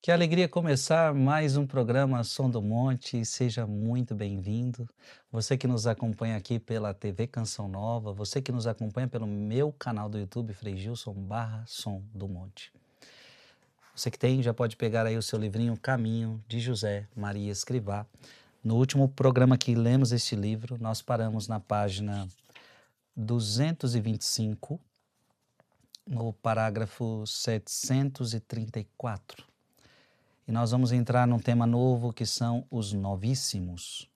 Que alegria começar mais um programa Som do Monte. Seja muito bem-vindo. Você que nos acompanha aqui pela TV Canção Nova, você que nos acompanha pelo meu canal do YouTube, Frei Gilson barra Som do Monte. Você que tem, já pode pegar aí o seu livrinho Caminho de José Maria Escrivá. No último programa que lemos este livro, nós paramos na página 225, no parágrafo 734. E nós vamos entrar num tema novo que são os novíssimos.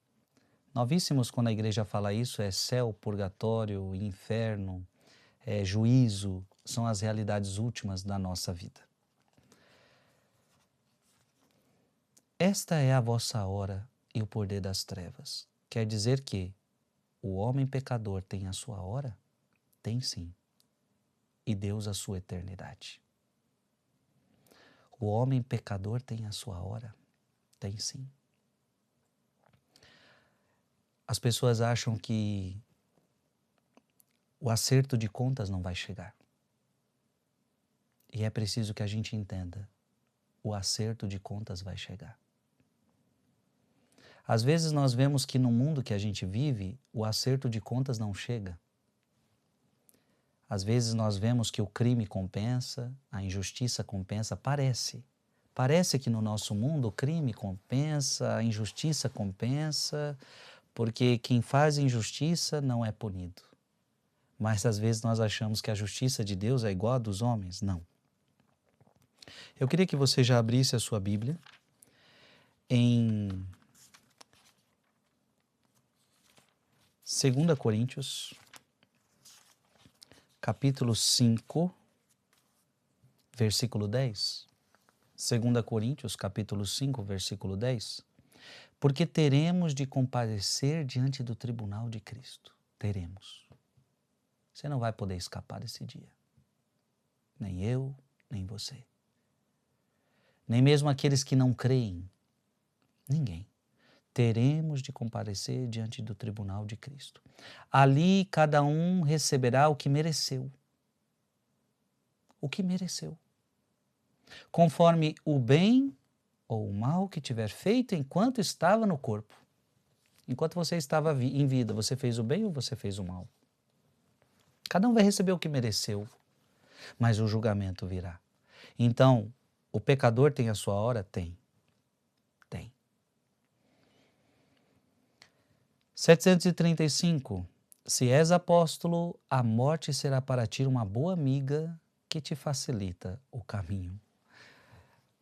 Novíssimos, quando a igreja fala isso, é céu, purgatório, inferno, é juízo, são as realidades últimas da nossa vida. Esta é a vossa hora e o poder das trevas. Quer dizer que o homem pecador tem a sua hora? Tem sim. E Deus a sua eternidade. O homem pecador tem a sua hora? Tem sim. As pessoas acham que o acerto de contas não vai chegar. E é preciso que a gente entenda, o acerto de contas vai chegar. Às vezes nós vemos que no mundo que a gente vive, o acerto de contas não chega. Às vezes nós vemos que o crime compensa, a injustiça compensa, parece. Parece que no nosso mundo o crime compensa, a injustiça compensa, porque quem faz injustiça não é punido. Mas às vezes nós achamos que a justiça de Deus é igual a dos homens. Não. Eu queria que você já abrisse a sua Bíblia em 2 Coríntios, capítulo 5, versículo 10. 2 Coríntios, capítulo 5, versículo 10. Porque teremos de comparecer diante do tribunal de Cristo. Teremos. Você não vai poder escapar desse dia. Nem eu, nem você. Nem mesmo aqueles que não creem. Ninguém. Teremos de comparecer diante do tribunal de Cristo. Ali cada um receberá o que mereceu. O que mereceu. Conforme o bem ou o mal que tiver feito enquanto estava no corpo. Enquanto você estava em vida, você fez o bem ou você fez o mal? Cada um vai receber o que mereceu, mas o julgamento virá. Então, o pecador tem a sua hora? Tem. Tem. 735. Se és apóstolo, a morte será para ti uma boa amiga que te facilita o caminho.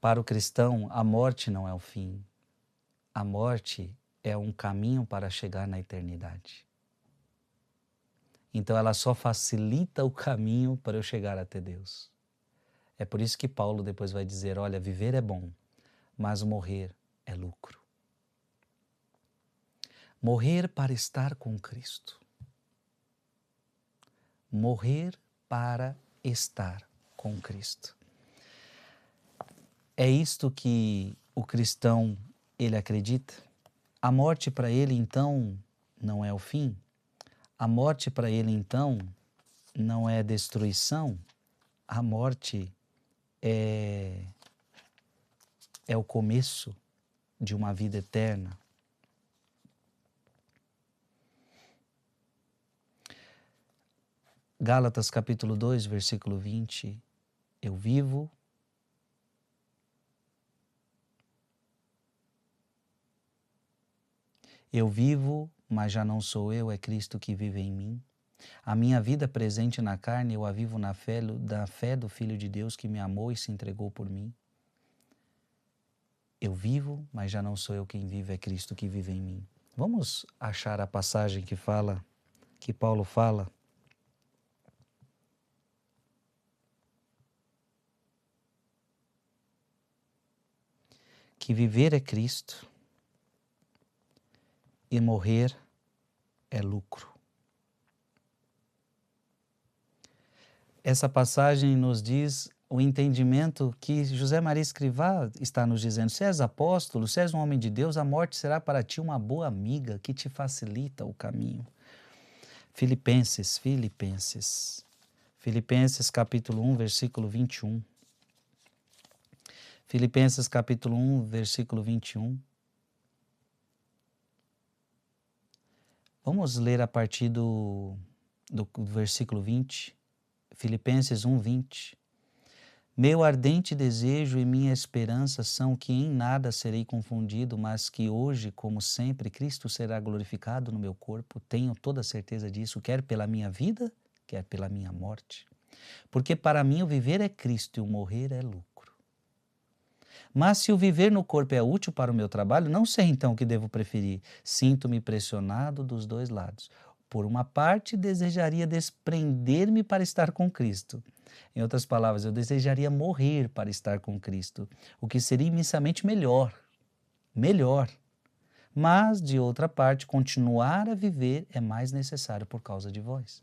Para o cristão, a morte não é o fim. A morte é um caminho para chegar na eternidade. Então ela só facilita o caminho para eu chegar até Deus. É por isso que Paulo depois vai dizer, olha, viver é bom, mas morrer é lucro. Morrer para estar com Cristo. Morrer para estar com Cristo. É isto que o cristão, ele acredita. A morte para ele, então, não é o fim. A morte para ele, então, não é destruição. A morte é o começo de uma vida eterna. Gálatas capítulo 2, versículo 20. Eu vivo mas já não sou eu, é Cristo que vive em mim. A minha vida presente na carne, eu a vivo na fé do Filho de Deus que me amou e se entregou por mim. Eu vivo, mas já não sou eu quem vive, é Cristo que vive em mim. Vamos achar a passagem que Paulo fala. Que viver é Cristo e morrer é lucro. Essa passagem nos diz o entendimento que José Maria Escrivá está nos dizendo. Se és apóstolo, se és um homem de Deus, a morte será para ti uma boa amiga que te facilita o caminho. Filipenses capítulo 1, versículo 21. Filipenses capítulo 1, versículo 21. Vamos ler a partir do versículo 20. Filipenses 1, 20. Meu ardente desejo e minha esperança são que em nada serei confundido, mas que hoje, como sempre, Cristo será glorificado no meu corpo. Tenho toda a certeza disso, quer pela minha vida, quer pela minha morte. Porque para mim o viver é Cristo e o morrer é lucro. Mas se o viver no corpo é útil para o meu trabalho, não sei então o que devo preferir. Sinto-me pressionado dos dois lados. Por uma parte, desejaria desprender-me para estar com Cristo. Em outras palavras, eu desejaria morrer para estar com Cristo, o que seria imensamente melhor. Melhor. Mas, de outra parte, continuar a viver é mais necessário por causa de vós.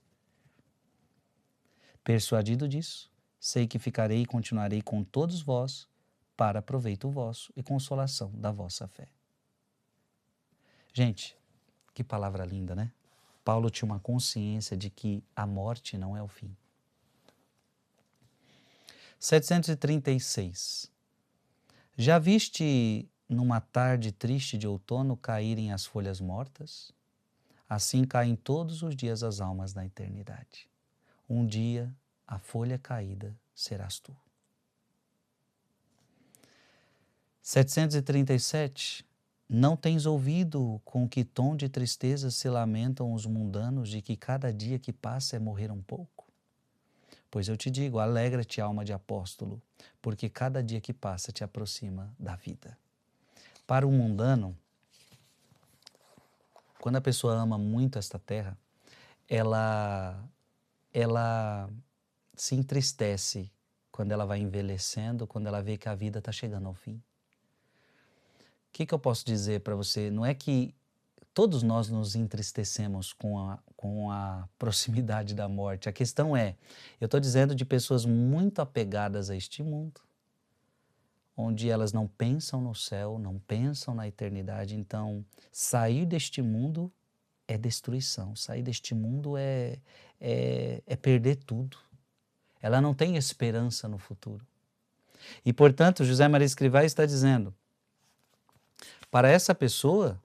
Persuadido disso, sei que ficarei e continuarei com todos vós, para proveito vosso e consolação da vossa fé. Gente, que palavra linda, né? Paulo tinha uma consciência de que a morte não é o fim. 736. Já viste numa tarde triste de outono caírem as folhas mortas? Assim caem todos os dias as almas na eternidade. Um dia a folha caída serás tu. 737. Não tens ouvido com que tom de tristeza se lamentam os mundanos de que cada dia que passa é morrer um pouco? Pois eu te digo, alegra-te, alma de apóstolo, porque cada dia que passa te aproxima da vida. Para o mundano, quando a pessoa ama muito esta terra, ela se entristece quando ela vai envelhecendo, quando ela vê que a vida está chegando ao fim. O que eu posso dizer para você? Não é que todos nós nos entristecemos com a proximidade da morte. A questão é, eu estou dizendo de pessoas muito apegadas a este mundo, onde elas não pensam no céu, não pensam na eternidade. Então, sair deste mundo é destruição. Sair deste mundo é perder tudo. Ela não tem esperança no futuro. E, portanto, José Maria Escrivá está dizendo, para essa pessoa,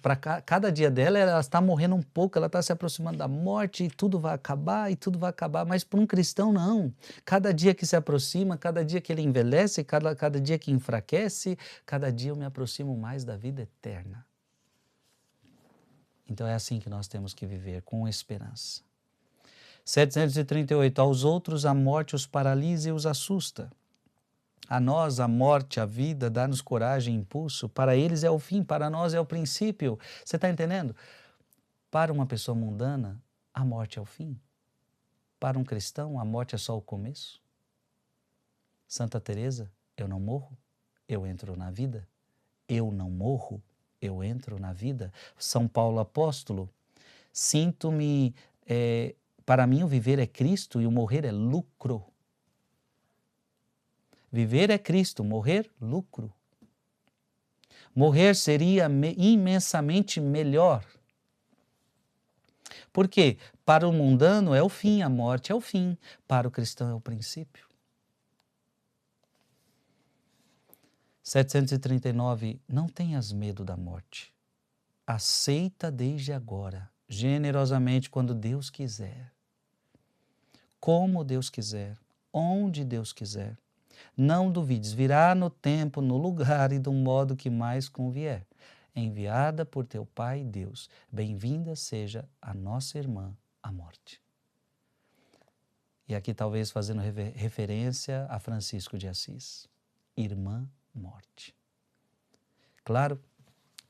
para cada dia dela, ela está morrendo um pouco, ela está se aproximando da morte e tudo vai acabar, mas para um cristão não. Cada dia que se aproxima, cada dia que ele envelhece, cada dia que enfraquece, cada dia eu me aproximo mais da vida eterna. Então é assim que nós temos que viver, com esperança. 738, aos outros a morte os paralisa e os assusta. A nós, a morte, a vida, dá-nos coragem e impulso. Para eles é o fim, para nós é o princípio. Você está entendendo? Para uma pessoa mundana, a morte é o fim. Para um cristão, a morte é só o começo. Santa Teresa, eu não morro, eu entro na vida. Eu não morro, eu entro na vida. São Paulo apóstolo, sinto-me, para mim o viver é Cristo e o morrer é lucro. Viver é Cristo, morrer, lucro. Morrer seria imensamente melhor. Por quê? Para o mundano é o fim, a morte é o fim. Para o cristão é o princípio. 739. Não tenhas medo da morte. Aceita desde agora, generosamente, quando Deus quiser. Como Deus quiser, onde Deus quiser. Não duvides, virá no tempo, no lugar e do modo que mais convier. Enviada por teu Pai Deus, bem-vinda seja a nossa irmã, a morte. E aqui talvez fazendo referência a Francisco de Assis. Irmã morte. Claro,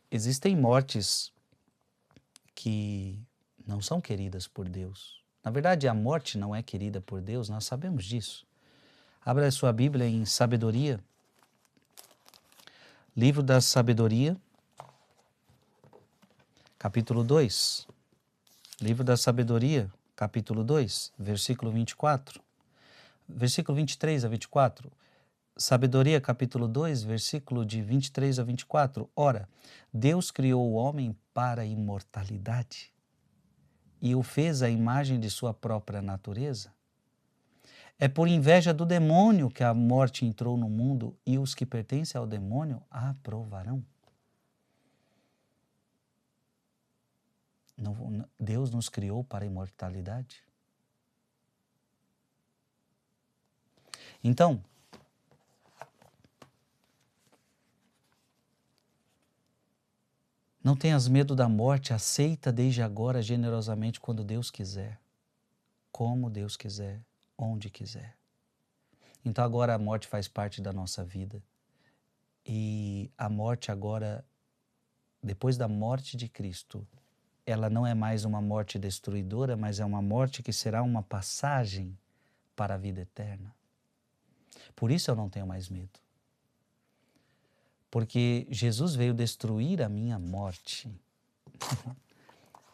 existem mortes que não são queridas por Deus. Na verdade, a morte não é querida por Deus, nós sabemos disso. Abra a sua Bíblia em Sabedoria, livro da Sabedoria, capítulo 2. Livro da Sabedoria, capítulo 2, versículo 24. Versículo 23 a 24. Sabedoria, capítulo 2, versículo de 23 a 24. Ora, Deus criou o homem para a imortalidade e o fez à imagem de sua própria natureza. É por inveja do demônio que a morte entrou no mundo e os que pertencem ao demônio a aprovarão. Deus nos criou para a imortalidade. Então, não tenhas medo da morte, aceita desde agora generosamente quando Deus quiser, como Deus quiser, onde quiser. Então agora a morte faz parte da nossa vida. E a morte agora, depois da morte de Cristo, ela não é mais uma morte destruidora, mas é uma morte que será uma passagem para a vida eterna. Por isso eu não tenho mais medo. Porque Jesus veio destruir a minha morte.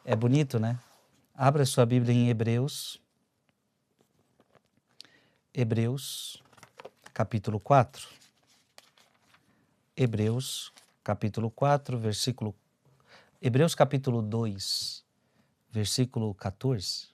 É bonito, né? Abra sua Bíblia em Hebreus. Hebreus, capítulo 4. Hebreus, capítulo 4, versículo... Hebreus, capítulo 2, versículo 14.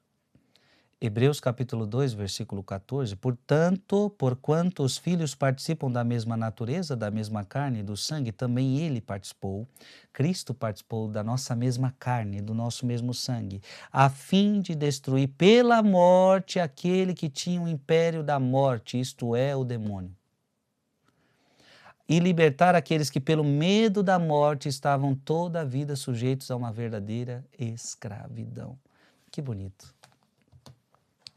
Hebreus capítulo 2, versículo 14. Portanto, porquanto os filhos participam da mesma natureza, da mesma carne e do sangue, também ele participou, Cristo participou da nossa mesma carne, do nosso mesmo sangue, a fim de destruir pela morte aquele que tinha o império da morte, isto é, o demônio, e libertar aqueles que pelo medo da morte estavam toda a vida sujeitos a uma verdadeira escravidão. Que bonito.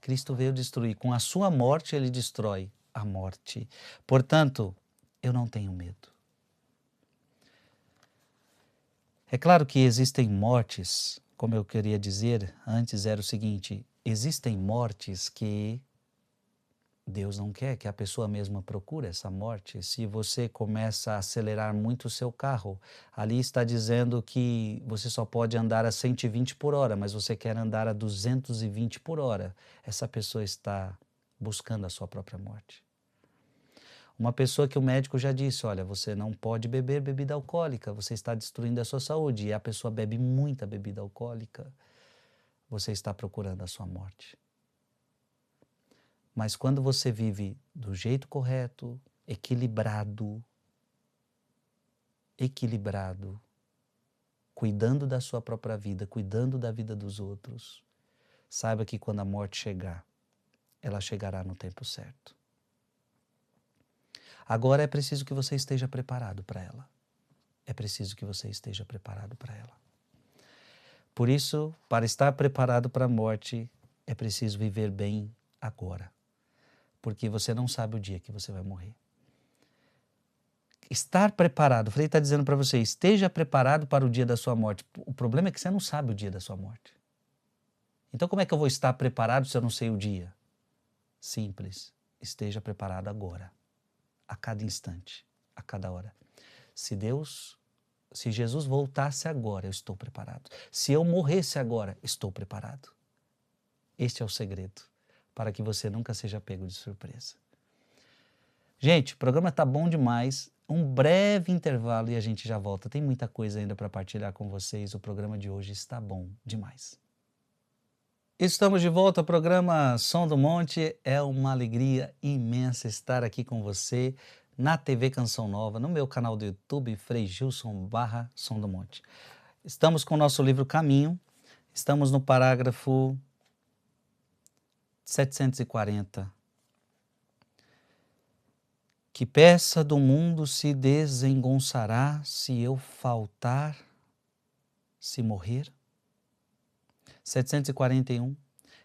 Cristo veio destruir. Com a sua morte, ele destrói a morte. Portanto, eu não tenho medo. É claro que existem mortes, como eu queria dizer antes, era o seguinte: existem mortes que Deus não quer, que a pessoa mesma procura essa morte. Se você começa a acelerar muito o seu carro, ali está dizendo que você só pode andar a 120 por hora, mas você quer andar a 220 por hora. Essa pessoa está buscando a sua própria morte. Uma pessoa que o médico já disse, olha, você não pode beber bebida alcoólica, você está destruindo a sua saúde. E a pessoa bebe muita bebida alcoólica, você está procurando a sua morte. Mas quando você vive do jeito correto, equilibrado, cuidando da sua própria vida, cuidando da vida dos outros, saiba que quando a morte chegar, ela chegará no tempo certo. Agora é preciso que você esteja preparado para ela. É preciso que você esteja preparado para ela. Por isso, para estar preparado para a morte, é preciso viver bem agora. Porque você não sabe o dia que você vai morrer. Estar preparado, o Frei está dizendo para você, esteja preparado para o dia da sua morte. O problema é que você não sabe o dia da sua morte. Então como é que eu vou estar preparado se eu não sei o dia? Simples, esteja preparado agora, a cada instante, a cada hora. Se Jesus voltasse agora, eu estou preparado. Se eu morresse agora, estou preparado. Este é o segredo, para que você nunca seja pego de surpresa. Gente, o programa está bom demais. Um breve intervalo e a gente já volta. Tem muita coisa ainda para partilhar com vocês. O programa de hoje está bom demais. Estamos de volta ao programa Som do Monte. É uma alegria imensa estar aqui com você na TV Canção Nova, no meu canal do YouTube, Frei Gilson / Som do Monte. Estamos com o nosso livro Caminho. Estamos no parágrafo 740. Que peça do mundo se desengonçará se eu faltar, se morrer? 741.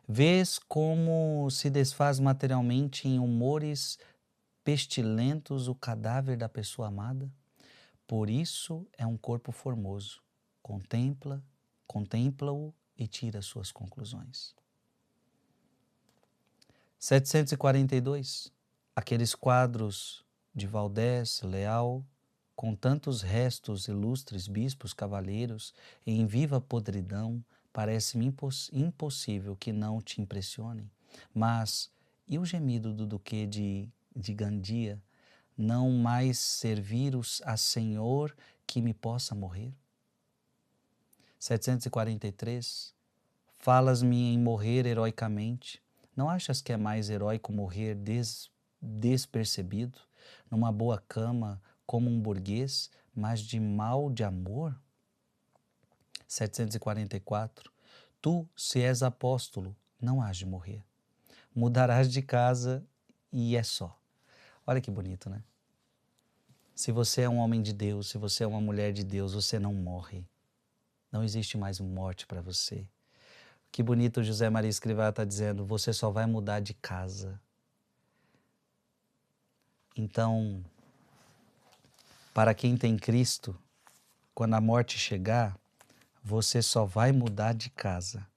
Vês como se desfaz materialmente em humores pestilentos o cadáver da pessoa amada? Por isso é um corpo formoso. Contempla-o e tira suas conclusões. 742. Aqueles quadros de Valdés, Leal, com tantos restos ilustres bispos, cavalheiros, em viva podridão, parece-me impossível que não te impressionem. Mas, e o gemido do Duque de Gandia, não mais servir a Senhor que me possa morrer? 743. Falas-me em morrer heroicamente, Não achas que é mais heróico morrer despercebido, numa boa cama, como um burguês, mas de mal de amor? 744. Tu, se és apóstolo, não hás de morrer. Mudarás de casa e é só. Olha que bonito, né? Se você é um homem de Deus, se você é uma mulher de Deus, você não morre. Não existe mais morte para você. Que bonito o José Maria Escrivá está dizendo, você só vai mudar de casa. Então, para quem tem Cristo, quando a morte chegar, você só vai mudar de casa.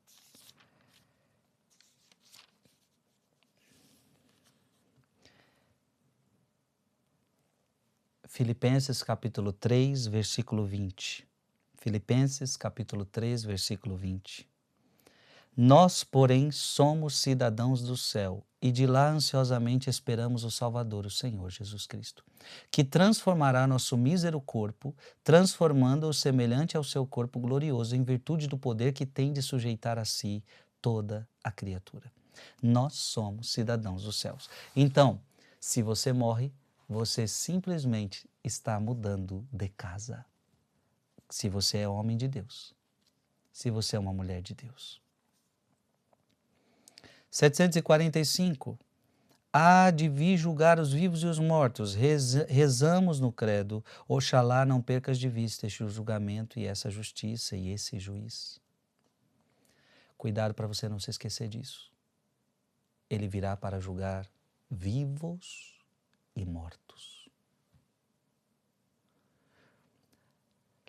Filipenses capítulo 3, versículo 20. Filipenses capítulo 3, versículo 20. Nós, porém, somos cidadãos do céu e de lá ansiosamente esperamos o Salvador, o Senhor Jesus Cristo, que transformará nosso mísero corpo, transformando-o semelhante ao seu corpo glorioso, em virtude do poder que tem de sujeitar a si toda a criatura. Nós somos cidadãos dos céus. Então, se você morre, você simplesmente está mudando de casa. Se você é homem de Deus, se você é uma mulher de Deus. 745. Há de vir julgar os vivos e os mortos. Rezamos no credo. Oxalá não percas de vista este julgamento e essa justiça e esse juiz. Cuidado para você não se esquecer disso. Ele virá para julgar vivos e mortos.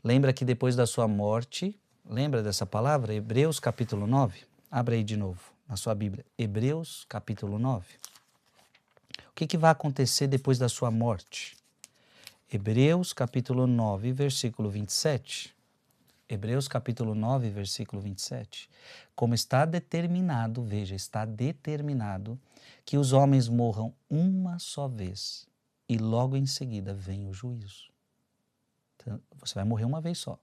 Lembra que depois da sua morte, lembra dessa palavra? Hebreus capítulo 9. Abra aí de novo na sua Bíblia. Hebreus capítulo 9. O que vai acontecer depois da sua morte? Hebreus capítulo 9, versículo 27. Hebreus capítulo 9, versículo 27. Como está determinado, veja, está determinado que os homens morram uma só vez e logo em seguida vem o juízo. Então, você vai morrer uma vez só.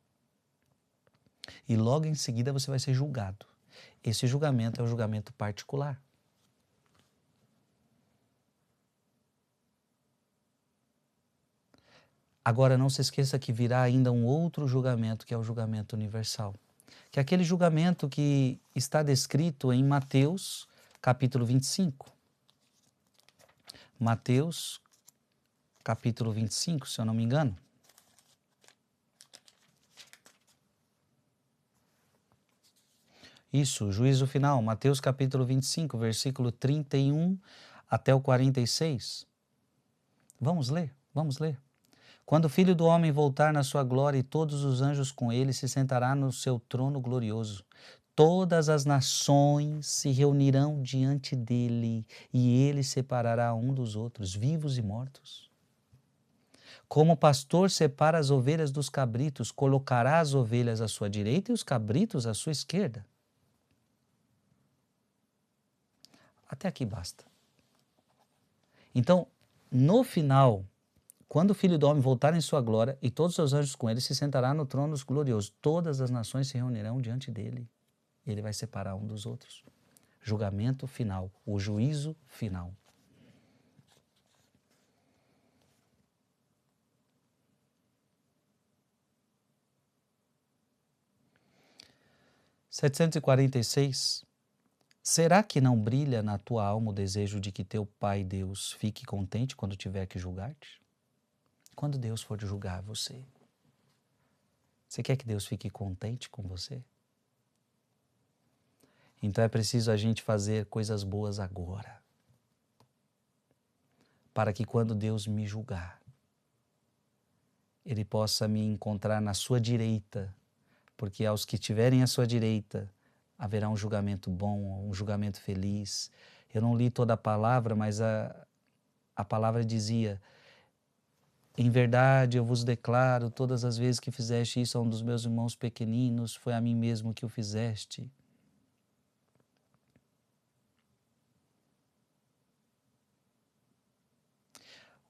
E logo em seguida você vai ser julgado. Esse julgamento é o julgamento particular. Agora, não se esqueça que virá ainda um outro julgamento, que é o julgamento universal. Que é aquele julgamento que está descrito em Mateus, capítulo 25. Mateus, capítulo 25, se eu não me engano. Isso, juízo final, Mateus capítulo 25, versículo 31 até o 46. Vamos ler, vamos ler. Quando o Filho do Homem voltar na sua glória e todos os anjos com ele, se sentará no seu trono glorioso. Todas as nações se reunirão diante dele e ele separará um dos outros, vivos e mortos. Como o pastor separa as ovelhas dos cabritos, colocará as ovelhas à sua direita e os cabritos à sua esquerda. Até aqui basta. Então, no final, quando o Filho do Homem voltar em sua glória e todos os seus anjos com ele, se sentará no trono glorioso. Todas as nações se reunirão diante dele. Ele vai separar um dos outros. Julgamento final, o juízo final. (746) Será que não brilha na tua alma o desejo de que teu Pai Deus fique contente quando tiver que julgar-te? Quando Deus for julgar você, você quer que Deus fique contente com você? Então é preciso a gente fazer coisas boas agora, para que quando Deus me julgar, Ele possa me encontrar na sua direita, porque aos que estiverem à sua direita, haverá um julgamento bom, um julgamento feliz. Eu não li toda a palavra, mas a palavra dizia: em verdade eu vos declaro, todas as vezes que fizeste isso a um dos meus irmãos pequeninos, foi a mim mesmo que o fizeste.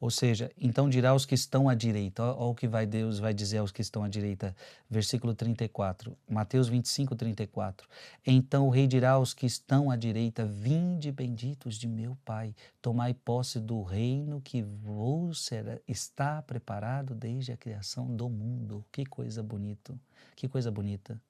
Ou seja, então dirá aos que estão à direita, olha o que Deus vai dizer aos que estão à direita, versículo 34, Mateus 25, 34. Então o rei dirá aos que estão à direita, vinde benditos de meu Pai, tomai posse do reino que vos está preparado desde a criação do mundo. Que coisa bonita, que coisa bonita.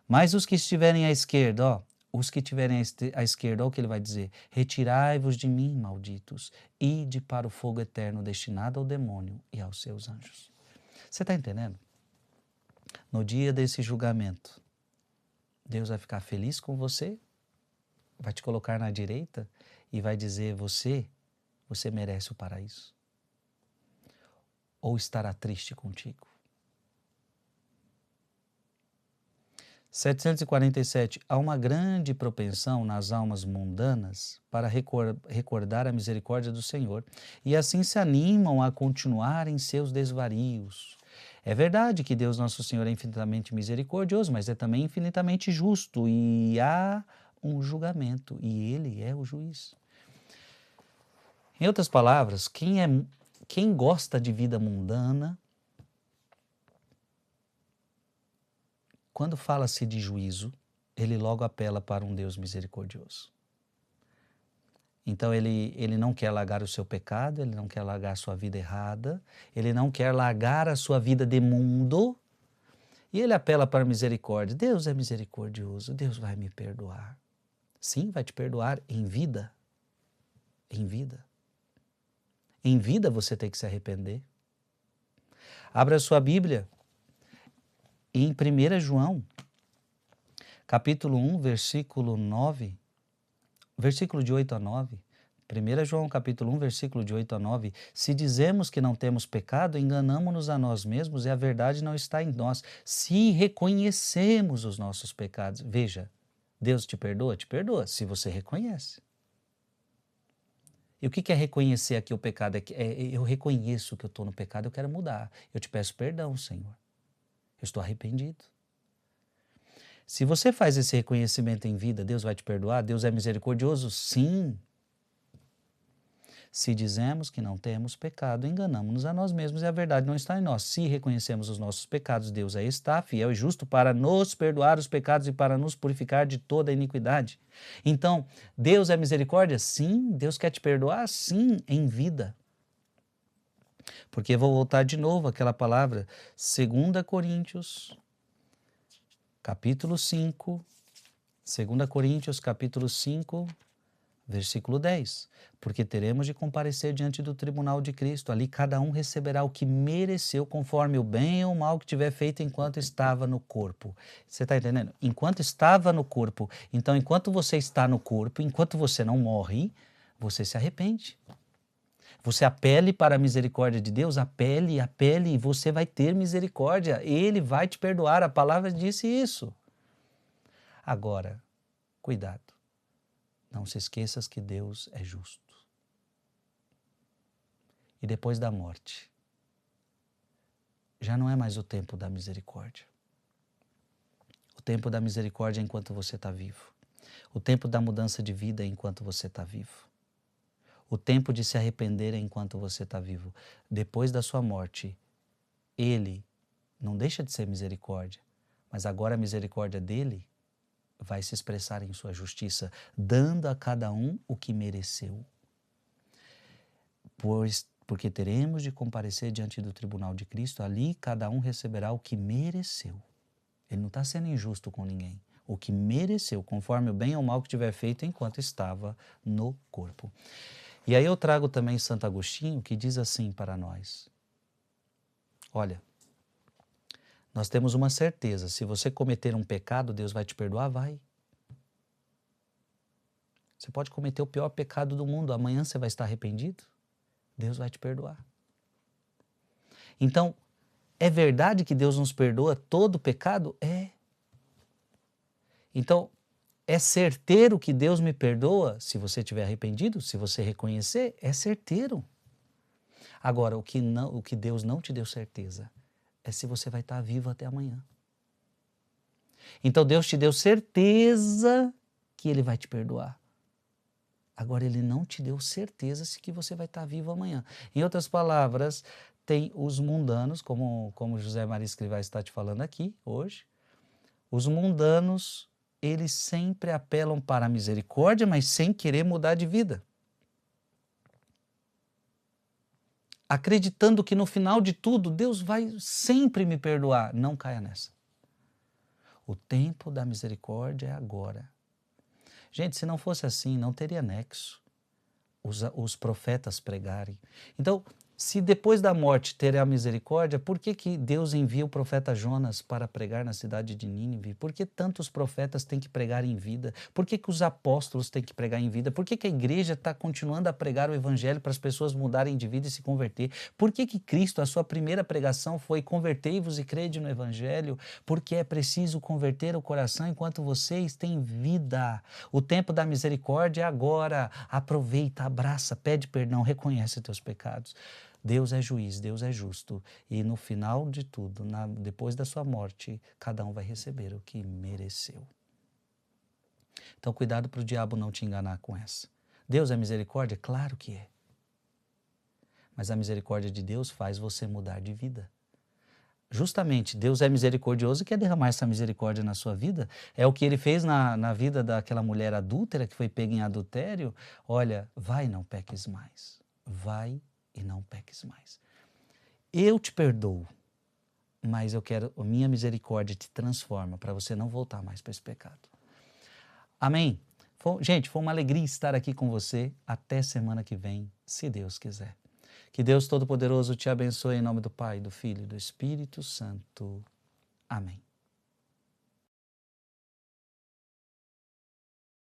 Mas os que estiverem à esquerda, ó, os que estiverem à esquerda, olha o que ele vai dizer: retirai-vos de mim, malditos, ide para o fogo eterno destinado ao demônio e aos seus anjos. Você está entendendo? No dia desse julgamento, Deus vai ficar feliz com você, vai te colocar na direita e vai dizer: você merece o paraíso. Ou estará triste contigo. 747. Há uma grande propensão nas almas mundanas para recordar a misericórdia do Senhor e assim se animam a continuar em seus desvarios. É verdade que Deus Nosso Senhor é infinitamente misericordioso, mas é também infinitamente justo e há um julgamento e Ele é o juiz. Em outras palavras, quem gosta de vida mundana, quando fala-se de juízo, ele logo apela para um Deus misericordioso. Então ele não quer largar o seu pecado, ele não quer largar a sua vida errada, ele não quer largar a sua vida de mundo, e ele apela para a misericórdia. Deus é misericordioso, Deus vai me perdoar. Sim, vai te perdoar em vida. Em vida. Em vida você tem que se arrepender. Abra a sua Bíblia em 1 João, capítulo 1, versículo 9, versículo de 8 a 9. 1 João, capítulo 1, versículo de 8 a 9. Se dizemos que não temos pecado, enganamo-nos a nós mesmos e a verdade não está em nós. Se reconhecemos os nossos pecados. Veja, Deus te perdoa? Te perdoa, se você reconhece. E o que é reconhecer aqui o pecado? Eu reconheço que eu estou no pecado, eu quero mudar. Eu te peço perdão, Senhor. Eu estou arrependido. Se você faz esse reconhecimento em vida, Deus vai te perdoar? Deus é misericordioso? Sim. Se dizemos que não temos pecado, enganamos-nos a nós mesmos e a verdade não está em nós. Se reconhecemos os nossos pecados, Deus aí está, fiel e justo para nos perdoar os pecados e para nos purificar de toda a iniquidade. Então, Deus é misericórdia? Sim. Deus quer te perdoar? Sim, em vida. Porque vou voltar de novo àquela palavra, 2 Coríntios, capítulo 5, 2 Coríntios, capítulo 5, versículo 10. Porque teremos de comparecer diante do tribunal de Cristo. Ali cada um receberá o que mereceu, conforme o bem ou o mal que tiver feito enquanto estava no corpo. Você está entendendo? Enquanto estava no corpo. Então, enquanto você está no corpo, enquanto você não morre, você se arrepende. Você apele para a misericórdia de Deus, apele, e você vai ter misericórdia. Ele vai te perdoar, a palavra disse isso. Agora, cuidado, não se esqueças que Deus é justo. E depois da morte, já não é mais o tempo da misericórdia. O tempo da misericórdia é enquanto você está vivo. O tempo da mudança de vida é enquanto você está vivo. O tempo de se arrepender é enquanto você está vivo. Depois da sua morte, Ele não deixa de ser misericórdia, mas agora a misericórdia dele vai se expressar em sua justiça, dando a cada um o que mereceu. Porque teremos de comparecer diante do tribunal de Cristo, ali cada um receberá o que mereceu. Ele não está sendo injusto com ninguém. O que mereceu, conforme o bem ou mal que tiver feito enquanto estava no corpo. E aí eu trago também Santo Agostinho, que diz assim para nós: olha, nós temos uma certeza, se você cometer um pecado, Deus vai te perdoar? Vai. Você pode cometer o pior pecado do mundo, amanhã você vai estar arrependido? Deus vai te perdoar. Então, é verdade que Deus nos perdoa todo pecado? É. Então, é certeiro que Deus me perdoa se você estiver arrependido, se você reconhecer, é certeiro. Agora, o que Deus não te deu certeza é se você vai estar vivo até amanhã. Então, Deus te deu certeza que Ele vai te perdoar. Agora, Ele não te deu certeza se que você vai estar vivo amanhã. Em outras palavras, tem os mundanos, como José Maria Escrivá está te falando aqui hoje. Os mundanos, eles sempre apelam para a misericórdia, mas sem querer mudar de vida. Acreditando que no final de tudo, Deus vai sempre me perdoar. Não caia nessa. O tempo da misericórdia é agora. Gente, se não fosse assim, não teria nexo os profetas pregarem. Então, se depois da morte terá misericórdia, por que Deus envia o profeta Jonas para pregar na cidade de Nínive? Por que tantos profetas têm que pregar em vida? Por que os apóstolos têm que pregar em vida? Por que a igreja está continuando a pregar o evangelho para as pessoas mudarem de vida e se converter? Por que Cristo, a sua primeira pregação foi convertei-vos e crede no evangelho? Porque é preciso converter o coração enquanto vocês têm vida. O tempo da misericórdia é agora. Aproveita, abraça, pede perdão, reconhece teus pecados. Deus é juiz, Deus é justo, e no final de tudo, depois da sua morte, cada um vai receber o que mereceu. Então, cuidado para o diabo não te enganar com essa. Deus é misericórdia? Claro que é. Mas a misericórdia de Deus faz você mudar de vida. Justamente, Deus é misericordioso e quer derramar essa misericórdia na sua vida. É o que Ele fez na vida daquela mulher adúltera que foi pega em adultério. Olha, vai e não peques mais. Vai e não peques mais. Eu te perdoo, mas eu quero, a minha misericórdia te transforma para você não voltar mais para esse pecado. Amém? Gente, foi uma alegria estar aqui com você. Até semana que vem, se Deus quiser. Que Deus Todo-Poderoso te abençoe em nome do Pai, do Filho e do Espírito Santo. Amém.